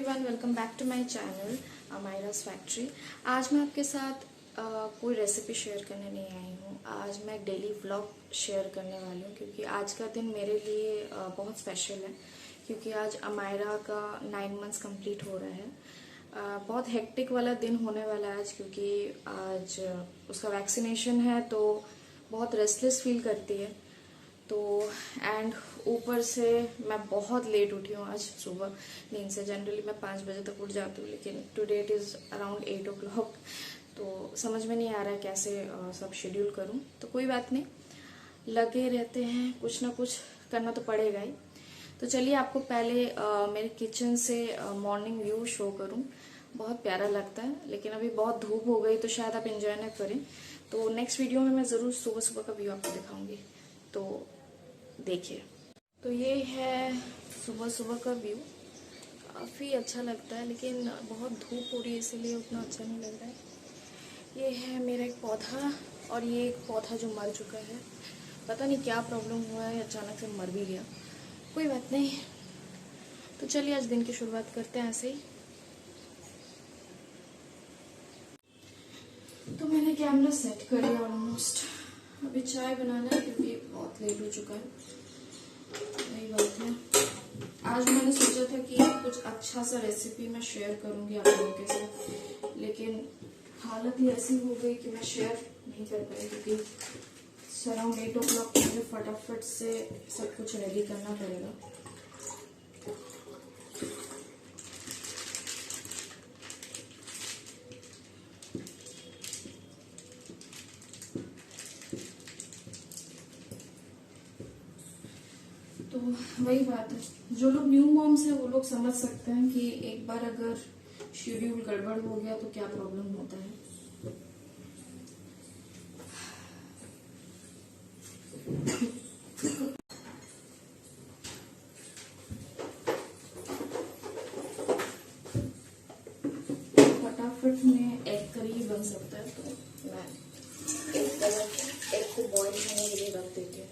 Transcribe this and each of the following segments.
Everyone, welcome back to my channel Amayra's factory. आज मैं आपके साथ कोई रेसिपी शेयर करने नहीं आई हूँ। आज मैं डेली व्लॉग शेयर करने वाली हूँ क्योंकि आज का दिन मेरे लिए बहुत स्पेशल है क्योंकि आज अमायरा का 9 मंथ्स कंप्लीट हो रहा है। बहुत हेक्टिक वाला दिन होने वाला है आज क्योंकि आज उसका वैक्सीनेशन है तो बहुत रेस्टलेस फील करती है। तो एंड ऊपर से मैं बहुत लेट उठी हूँ आज सुबह नींद से। जनरली मैं 5 बजे तक उठ जाती हूँ लेकिन today it is around 8 o'clock। तो समझ में नहीं आ रहा है कैसे सब शेड्यूल करूँ। तो कोई बात नहीं, लगे रहते हैं, कुछ ना कुछ करना तो पड़ेगा ही। तो चलिए आपको पहले मेरे किचन से मॉर्निंग व्यू शो करूँ। बहुत प्यारा लगता है लेकिन अभी बहुत धूप हो गई तो शायद आप इंजॉय ना करें। तो नेक्स्ट वीडियो में मैं ज़रूर सुबह सुबह का व्यू आपको दिखाऊंगी, तो देखिए। तो ये है सुबह सुबह का व्यू। काफ़ी अच्छा लगता है लेकिन बहुत धूप हो रही है इसलिए उतना अच्छा नहीं लग रहा है। ये है मेरा एक पौधा और ये एक पौधा जो मर चुका है। पता नहीं क्या प्रॉब्लम हुआ है, अचानक से मर भी गया। कोई बात नहीं, तो चलिए आज दिन की शुरुआत करते हैं ऐसे ही। तो मैंने कैमरा सेट कर लिया ऑलमोस्ट। अभी चाय बनाना है क्योंकि बहुत लेट हो चुका है। वही बात है, आज मैंने सोचा था कि कुछ अच्छा सा रेसिपी मैं शेयर करूंगी आप लोगों के साथ, लेकिन हालत ही ऐसी हो गई कि मैं शेयर नहीं कर पाई क्योंकि अराउंड 8 o'clock मुझे फटाफट से सब कुछ रेडी करना पड़ेगा। तो वही बात है, जो लोग न्यू मॉम्स हैं वो लोग समझ सकते हैं कि एक बार अगर शेड्यूल गड़बड़ हो गया तो क्या प्रॉब्लम होता है। फटाफट में एग करी बन सकता है तो मैं एग को बॉईल करने के लिए रख देती हूँ।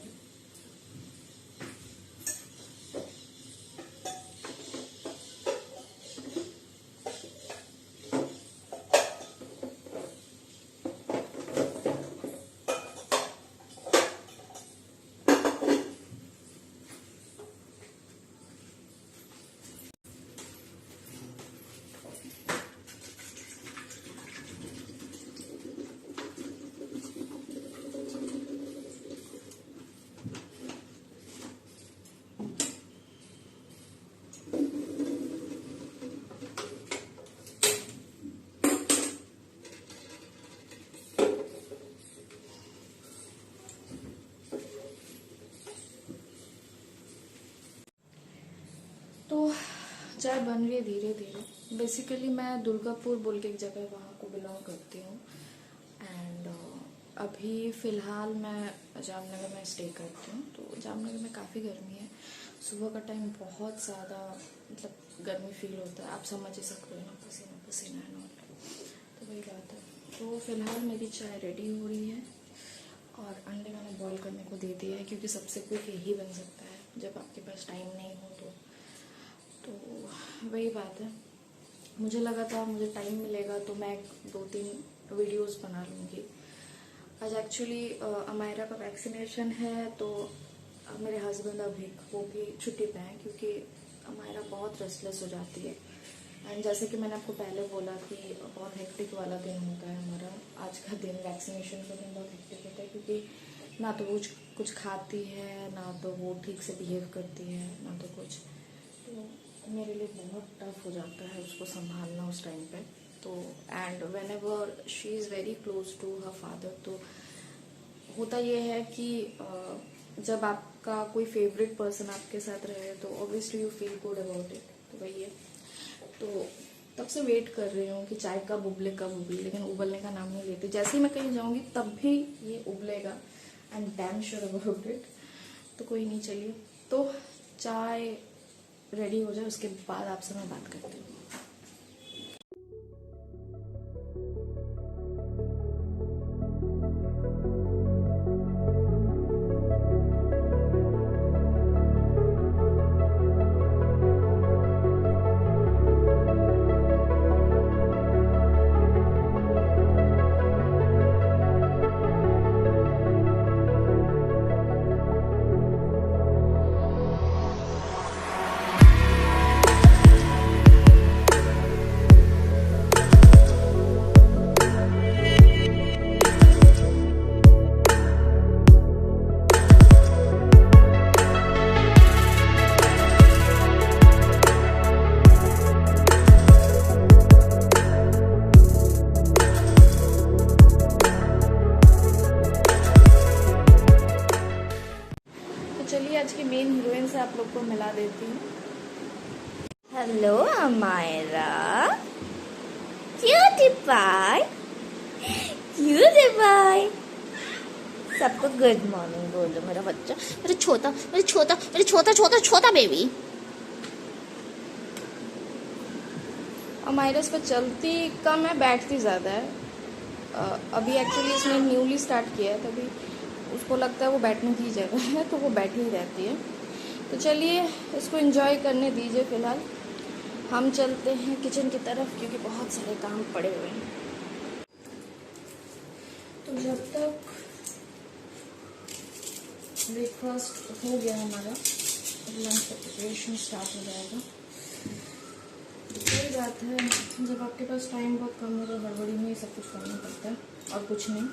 तो चाय बन रही है धीरे धीरे। बेसिकली मैं दुर्गापुर बोल के एक जगह है वहाँ को बिलोंग करती हूँ एंड अभी फ़िलहाल मैं जामनगर में स्टे करती हूँ। तो जामनगर में काफ़ी गर्मी है, सुबह का टाइम बहुत ज़्यादा मतलब गर्मी फील होता है। आप समझ ही सकते हो ना, पसीना पसीना है ना। तो वही बात है। तो फ़िलहाल मेरी चाय रेडी हो रही है और अंडे मैंने बॉईल करने को दे दिया है क्योंकि सबसे क्विक यही बन सकता है जब आपके पास टाइम नहीं हो तो वही बात है। मुझे लगा था मुझे टाइम मिलेगा तो मैं 2-3 वीडियोस बना लूँगी। आज एक्चुअली अमायरा का वैक्सीनेशन है तो मेरे हस्बैंड अभी वो भी छुट्टी पे हैं क्योंकि अमायरा बहुत रेस्टलेस हो जाती है। एंड जैसे कि मैंने आपको पहले बोला कि बहुत हेक्टिक वाला दिन होता है हमारा। आज का दिन वैक्सीनेशन का दिन बहुत हेक्टिक होता है क्योंकि ना तो वो कुछ खाती है, ना तो वो ठीक से बिहेव करती है, ना तो कुछ। तो मेरे लिए बहुत टफ हो जाता है उसको संभालना उस टाइम पे। तो and whenever she is very close to her father, तो होता ये है कि जब आपका कोई फेवरेट पर्सन आपके साथ रहे तो obviously you feel good about it. तो वही है। तो तब से वेट कर रही हूँ कि चाय कब उबले, लेकिन उबलने का नाम नहीं लेती। जैसे ही मैं कहीं जाऊँगी तब भी ये उबलेगा and damn sure about it. तो कोई नहीं, चलिए तो चाय रेडी हो जाए उसके बाद आपसे मैं बात करती हूँ। मेन हीरोइन से आप लोग को मिला देती हूँ। Hello Amayra, cutie pie, cutie pie. सबको गुड मॉर्निंग बोलो मेरा बच्चा, मेरे छोटा छोटा बेबी। अमायरस पर चलती कम है, बैठती ज़्यादा है। अभी एक्चुअली इसने न्यूली स्टार्ट किया है, तभी उसको लगता है वो बैठने की जगह है तो वो बैठी ही रहती है। तो चलिए इसको एंजॉय करने दीजिए। फ़िलहाल हम चलते हैं किचन की तरफ, क्योंकि बहुत सारे काम पड़े हुए हैं। तो जब तक ब्रेकफास्ट हो गया हमारा, लंच का प्रिपरेशन स्टार्ट हो जाएगा। वही बात है, जब आपके पास टाइम बहुत कम हो तो हड़बड़ी में सब कुछ करना पड़ता है और कुछ नहीं।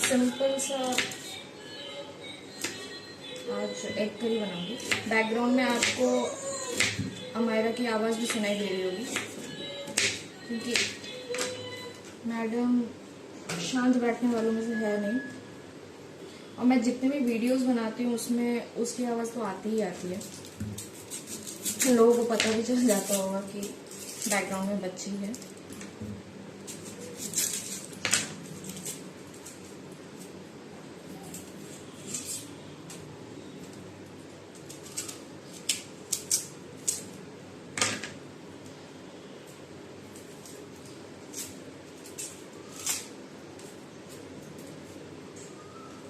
सिंपल सा आज एग करी बनाऊंगी। बैकग्राउंड में आपको अमायरा की आवाज़ भी सुनाई दे रही होगी, क्योंकि मैडम शांत बैठने वालों में से है नहीं, और मैं जितने भी वीडियोस बनाती हूँ उसमें उसकी आवाज़ तो आती ही आती है। लोगों को पता भी चल जाता होगा कि बैकग्राउंड में बच्ची है।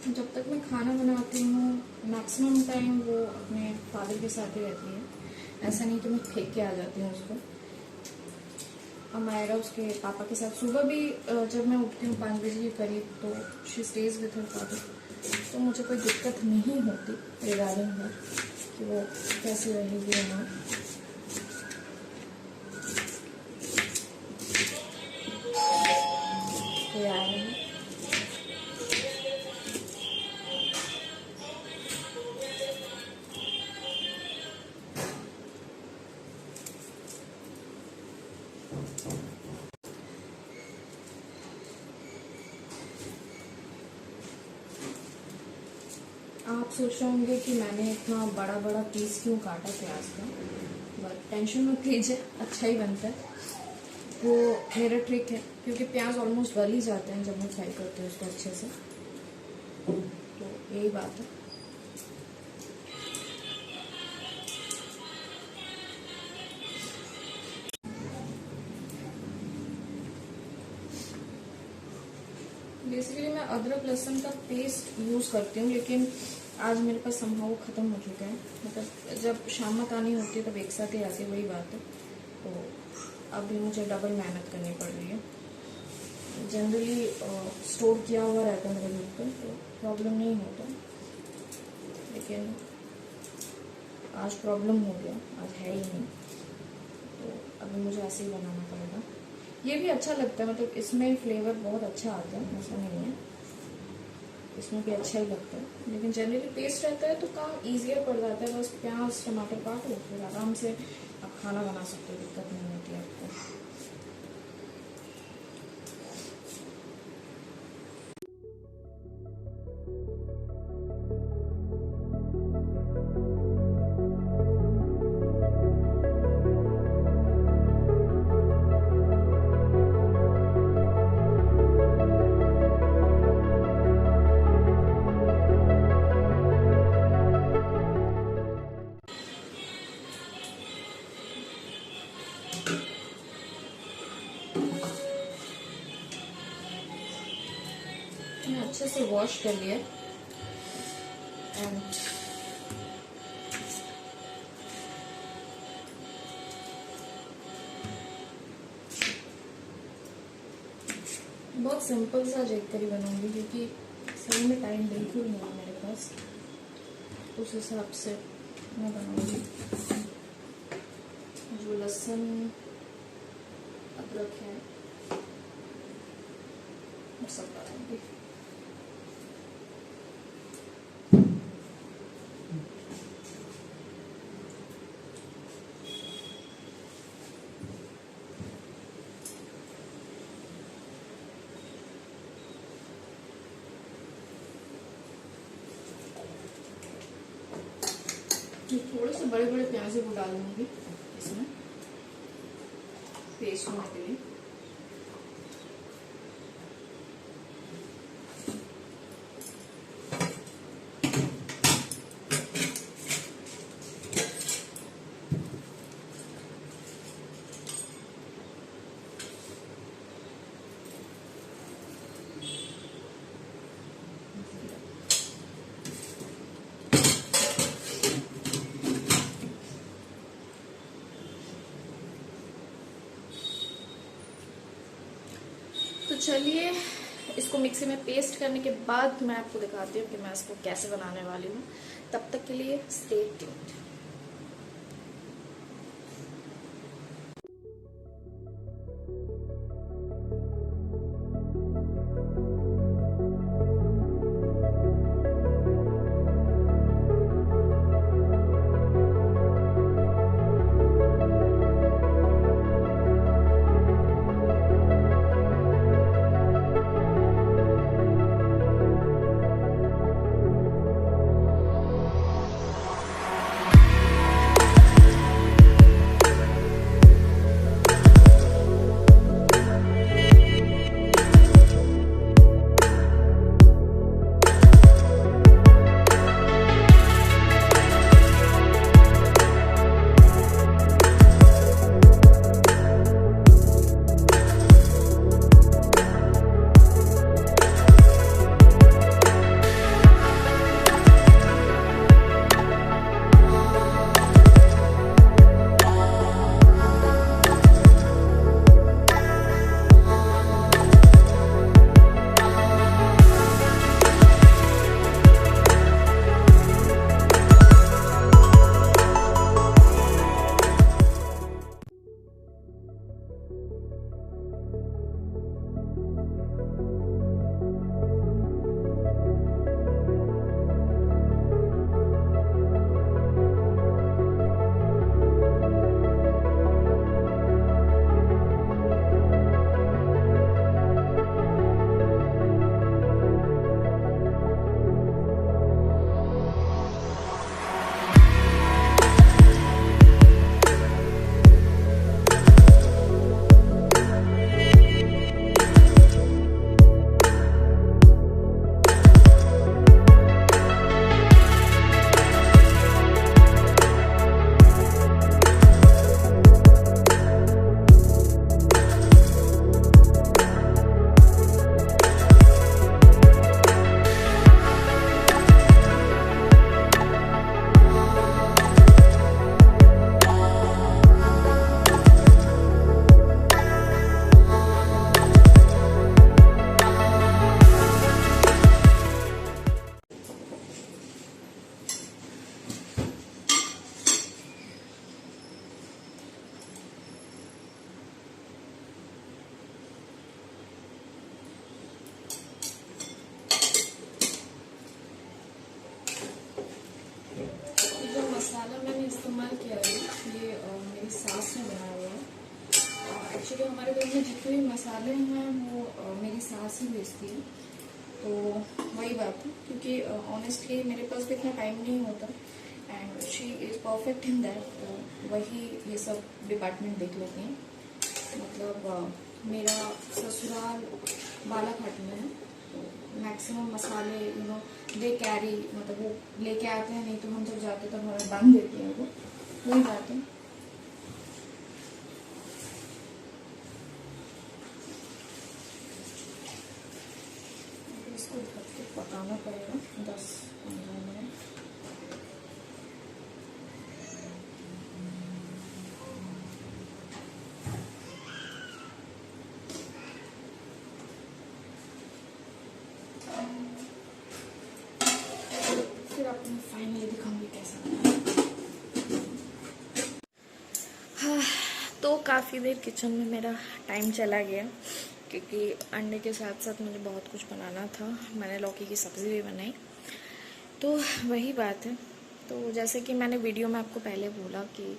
जब तक मैं खाना बनाती हूँ मैक्सिमम टाइम वो अपने फादर के साथ ही रहती है। ऐसा नहीं कि मैं फेंक के आ जाती हूँ उसको। अमायरा उसके पापा के साथ सुबह भी जब मैं उठती हूँ 5 बजे के करीब, तो she stage with her father. तो मुझे कोई दिक्कत नहीं होती रिगार्डिंग हर कि वो कैसे रहेगी या ना। तो यार आप सोच रहे होंगे कि मैंने इतना बड़ा बड़ा पीस क्यों काटा प्याज का, बट टेंशन मत लीजिए, अच्छा ही बनता है। वो मेरा ट्रिक है, क्योंकि प्याज ऑलमोस्ट गल ही जाते हैं जब मैं फ्राई करती हूँ उसको अच्छे से। तो यही बात है। बेसिकली मैं अदरक लहसुन का पेस्ट यूज़ करती हूँ, लेकिन आज मेरे पास संभव ख़त्म हो चुका है। मतलब जब शामत आनी होती है तब एक साथ ही आती है, वही बात है। तो अभी मुझे डबल मेहनत करनी पड़ रही है। जनरली स्टोर किया हुआ रहता है मेरे घर पर, तो प्रॉब्लम नहीं होता, लेकिन आज प्रॉब्लम हो गया, आज है ही नहीं। तो अभी मुझे ऐसे ही बनाना पड़ेगा। ये भी अच्छा लगता है, मतलब इसमें फ्लेवर बहुत अच्छा आता है, ऐसा नहीं है, इसमें भी अच्छा ही लगता है। लेकिन जनरली पेस्ट रहता है तो काम ईजियर पड़ जाता है। बस प्याज टमाटर काटो, फिर आराम से आप खाना बना सकते हो, दिक्कत नहीं होती आपको। मैंने अच्छे से वॉश कर लिया एंड बहुत सिंपल सा एग करी बनाऊंगी, क्योंकि सही में टाइम बिल्कुल नहीं है मेरे पास। उस हिसाब से मैं बनाऊंगी। जो लहसुन अदरक है वो सब डालूंगी। थोड़े से बड़े बड़े प्याज वो डालूंगी इसमें पेस्ट होने के लिए। तो चलिए इसको मिक्सी में पेस्ट करने के बाद मैं आपको दिखाती हूँ कि मैं इसको कैसे बनाने वाली हूँ। तब तक के लिए स्टे ट्यून्ड। मसाला मैंने इस्तेमाल किया है ये मेरी सास ने बनाया हुआ है। एक्चुअली हमारे घर में जितने भी मसाले हैं वो मेरी सास ही बेचती है। तो वही बात है क्योंकि ऑनेस्टली मेरे पास भी इतना टाइम नहीं होता and she is perfect in that. वही ये सब डिपार्टमेंट देख लेती हैं। मतलब मेरा ससुराल बालाघाट में है तो मैक्सिमम मसाले दे कैरी, मतलब वो लेके आते हैं, नहीं तो हम जब जाते तो हमारा बांध देती हैं वो, वही बात है। इसको ढक के पकाना पड़ेगा 10-15 मिनट। फिर आपको फाइनली दिखाऊंगी कैसा। हाँ, तो काफ़ी देर किचन में मेरा टाइम चला गया क्योंकि अंडे के साथ साथ मुझे बहुत कुछ बनाना था। मैंने लौकी की सब्ज़ी भी बनाई। तो वही बात है। तो जैसे कि मैंने वीडियो में आपको पहले बोला कि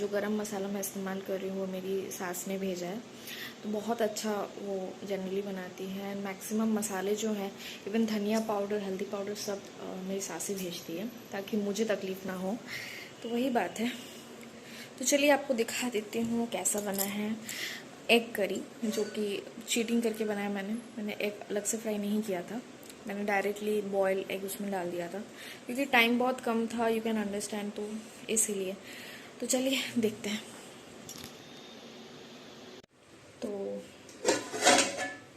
जो गरम मसाला मैं इस्तेमाल कर रही हूँ वो मेरी सास ने भेजा है। तो बहुत अच्छा वो जनरली बनाती है। मैक्सिमम मसाले जो हैं, इवन धनिया पाउडर, हल्दी पाउडर, सब मेरी सासी भेजती है ताकि मुझे तकलीफ़ ना हो। तो वही बात है। तो चलिए आपको दिखा देती हूँ कैसा बना है एग करी, जो कि चीटिंग करके बनाया मैंने एग अलग से फ्राई नहीं किया था, मैंने डायरेक्टली बॉयल एग उसमें डाल दिया था क्योंकि टाइम बहुत कम था, यू कैन अंडरस्टैंड, तो इसीलिए। तो चलिए देखते हैं। तो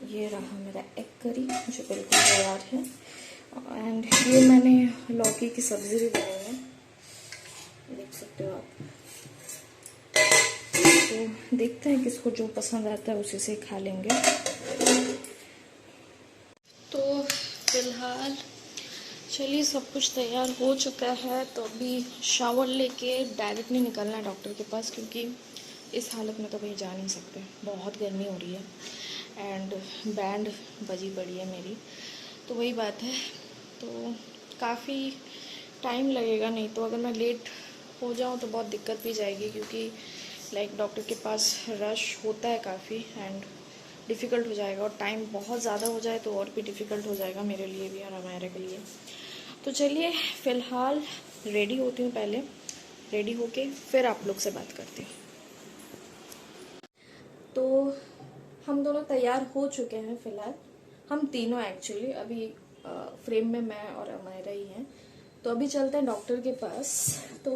ये रहा मेरा एग करी जो बिल्कुल तैयार है। एंड ये मैंने लौकी की सब्जी भी बनाई है, देख सकते हो आप। तो देखते हैं किसको जो पसंद आता है उसी से खा लेंगे। तो फिलहाल चलिए सब कुछ तैयार हो चुका है। तो अभी शावर लेके डायरेक्ट नहीं निकलना है डॉक्टर के पास, क्योंकि इस हालत में तो कहीं जा नहीं सकते, बहुत गर्मी हो रही है एंड बैंड बजी पड़ी है मेरी। तो वही बात है, तो काफ़ी टाइम लगेगा, नहीं तो अगर मैं लेट हो जाऊँ तो बहुत दिक्कत भी जाएगी, क्योंकि लाइक डॉक्टर के पास रश होता है काफ़ी एंड डिफ़िकल्ट हो जाएगा, और टाइम बहुत ज़्यादा हो जाए तो और भी डिफ़िकल्ट हो जाएगा मेरे लिए भी और हमारे के लिए। तो चलिए फ़िलहाल रेडी होती हूँ, पहले रेडी होके फिर आप लोग से बात करती हूँ। तो हम दोनों तैयार हो चुके हैं फ़िलहाल, हम तीनों एक्चुअली अभी फ्रेम में मैं और अमायरा ही हैं। तो अभी चलते हैं डॉक्टर के पास। तो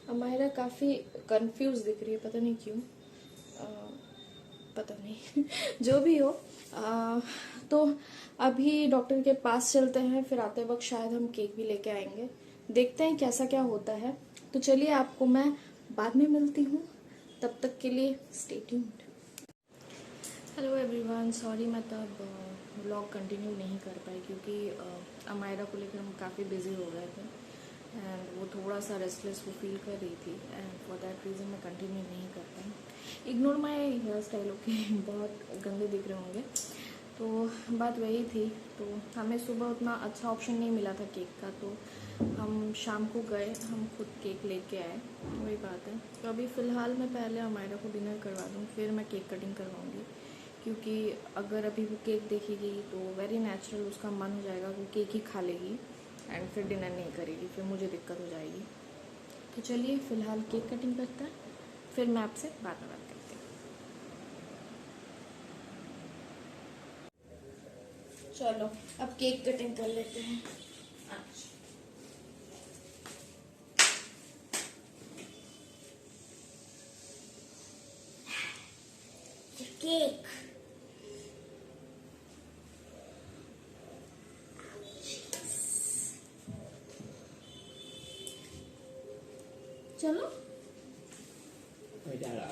अमायरा काफ़ी कंफ्यूज दिख रही है, पता नहीं क्यों, पता नहीं जो भी हो। तो अभी डॉक्टर के पास चलते हैं, फिर आते वक्त शायद हम केक भी लेके आएंगे, देखते हैं कैसा क्या होता है। तो चलिए आपको मैं बाद में मिलती हूँ, तब तक के लिए stay tuned. Hello everyone, sorry मैं तब व्लॉग कंटिन्यू नहीं कर पाई क्योंकि अमायरा को लेकर हम काफ़ी बिजी हो गए थे एंड वो थोड़ा सा रेस्टलेस वो फील कर रही थी एंड फॉर दैट रीज़न मैं कंटिन्यू नहीं कर पाई। Ignore my hair style, okay बहुत गंदे दिख रहे होंगे। तो बात वही थी, तो हमें सुबह उतना अच्छा ऑप्शन नहीं मिला था केक का, तो हम शाम को गए, हम खुद केक लेके आए, वही बात है। तो अभी फ़िलहाल मैं पहले अमायरा को डिनर करवा दूँ, फिर मैं केक कटिंग करवाऊँगी, क्योंकि अगर अभी वो केक देखेगी तो वेरी नेचुरल उसका मन हो जाएगा वो केक ही खा लेगी एंड फिर डिनर नहीं करेगी, फिर मुझे दिक्कत हो जाएगी। तो चलिए फ़िलहाल केक कटिंग करते हैं, फिर मैं आपसे बात करती हूँ। चलो अब केक कटिंग कर लेते हैं। अच्छा केक, चलो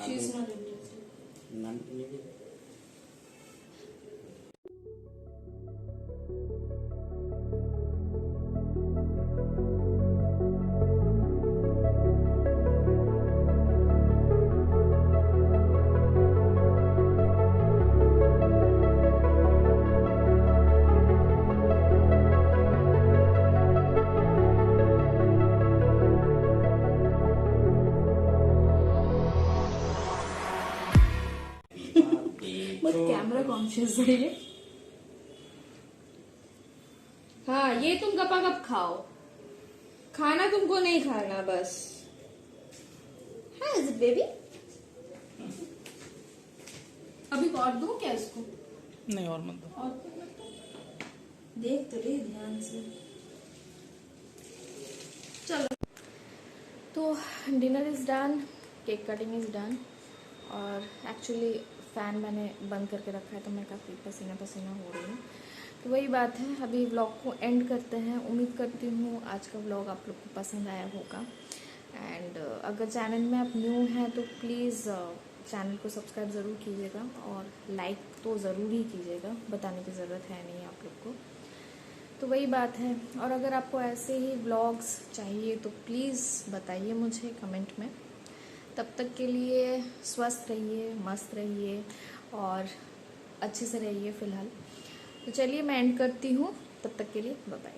She's not interested. बहुत कैमरा कॉन्शियस है ये। हाँ ये तुम गपागप खाओ, खाना तुमको नहीं खाना बस। हाँ बेबी, अभी और दूं क्या इसको? नहीं और मत दो। और देख तो रही ध्यान से। चलो तो dinner is done, cake cutting is done, और एक्चुअली फ़ैन मैंने बंद करके रखा है तो मैं काफ़ी पसीना पसीना हो रही हूँ। तो वही बात है, अभी व्लॉग को एंड करते हैं। उम्मीद करती हूँ आज का व्लॉग आप लोग को पसंद आया होगा एंड अगर चैनल में आप न्यू हैं तो प्लीज़ चैनल को सब्सक्राइब ज़रूर कीजिएगा और लाइक तो ज़रूर ही कीजिएगा, बताने की ज़रूरत है नहीं आप लोग को। तो वही बात है, और अगर आपको ऐसे ही व्लॉग्स चाहिए तो प्लीज़ बताइए मुझे कमेंट में। तब तक के लिए स्वस्थ रहिए, मस्त रहिए और अच्छे से रहिए फ़िलहाल। तो चलिए मैं एंड करती हूँ, तब तक के लिए बाय बाय।